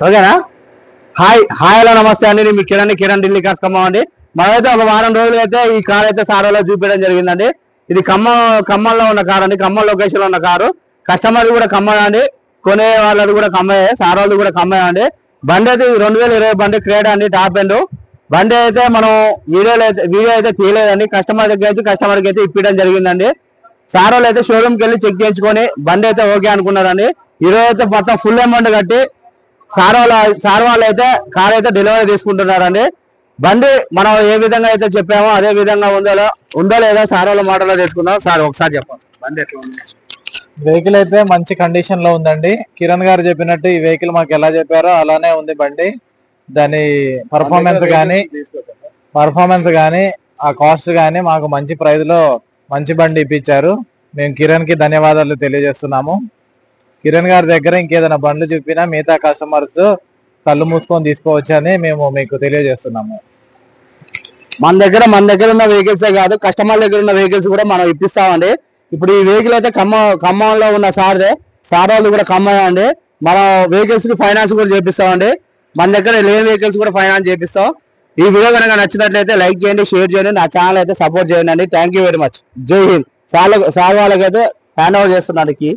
ఓకేనా? Hi hi hello నమస్తే అండి. నేను మీ కిరణ్ ఢిల్లీ కార్స్ ఖమ్మం అండి. మనమైతే ఒక వారం రోజులు అయితే ఈ కార్ అయితే సారోలో చూపించడం జరిగిందండి. ఇది ఖమ్మంలో ఉన్న కార్ అండి. ఖమ్మం లొకేషన్ లో ఉన్న కారు. కస్టమర్ కూడా ఖమ్మం అండి, కొనే వాళ్ళది కూడా ఖమ్మమే, సారోళ్ళు కూడా ఖమ్మమే అండి. బండి అయితే 2020 బండి క్రేడ్ అండి, టాప్ ఎండ్ బండి అయితే మనం వీడియో అయితే తీయలేదండి. కస్టమర్ దగ్గర నుంచి కస్టమర్కి అయితే ఇప్పించడం జరిగిందండి. సారోళ్ళు అయితే షోరూమ్కి వెళ్ళి చెక్ చేయించుకొని బండి అయితే ఓకే అనుకున్నారండి. ఈరోజు అయితే మొత్తం ఫుల్ అమౌంట్ కట్టి సార్ వాళ్ళు అయితే కార్ అయితే డెలివరీ తీసుకుంటున్నారండి. బండి మనం ఏ విధంగా అయితే చెప్పామో అదే విధంగా ఉందో లేదా సార్ వాళ్ళ మాటలో తీసుకుందాం. సార్ ఒకసారి చెప్పండి, బండి ఎట్లా ఉంది? వెహికల్ అయితే మంచి కండిషన్ లో ఉందండి. కిరణ్ గారు చెప్పినట్టు ఈ వెహికల్ మాకు ఎలా చెప్పారో అలానే ఉంది బండి. దాని పర్ఫార్మెన్స్ కానీ ఆ కాస్ట్ కానీ మాకు మంచి ప్రైస్ లో మంచి బండి ఇప్పించారు. మేము కిరణ్ కి ధన్యవాదాలు తెలియజేస్తున్నాము. కిరణ్ గారి దగ్గర ఇంకేదైనా బండ్లు చూపినా మిగతా కస్టమర్స్ కళ్ళు మూసుకొని తీసుకోవచ్చని మేము మీకు తెలియజేస్తున్నాము. మన దగ్గర ఉన్న వెహికల్సే కాదు, కస్టమర్ దగ్గర ఉన్న వెహికల్స్ కూడా మనం ఇప్పిస్తామండి. ఇప్పుడు ఈ వెహికల్ అయితే ఖమ్మంలో ఉన్న సార్ వాళ్ళు కూడా ఖమ్మం అండి. మనం వెహికల్స్ కి ఫైనాన్స్ కూడా చేపిస్తామండి. మన దగ్గర లేని వెహికల్స్ కూడా ఫైనాన్స్ చేపిస్తాం. ఈ వీడియో కనుక నచ్చినట్లయితే లైక్ చేయండి, షేర్ చేయండి, నా ఛానల్ అయితే సపోర్ట్ చేయండి అండి. Thank very much. జై హింద్. సార్ వాళ్ళకైతే హ్యాండ్ ఓవర్ చేస్తున్నానికి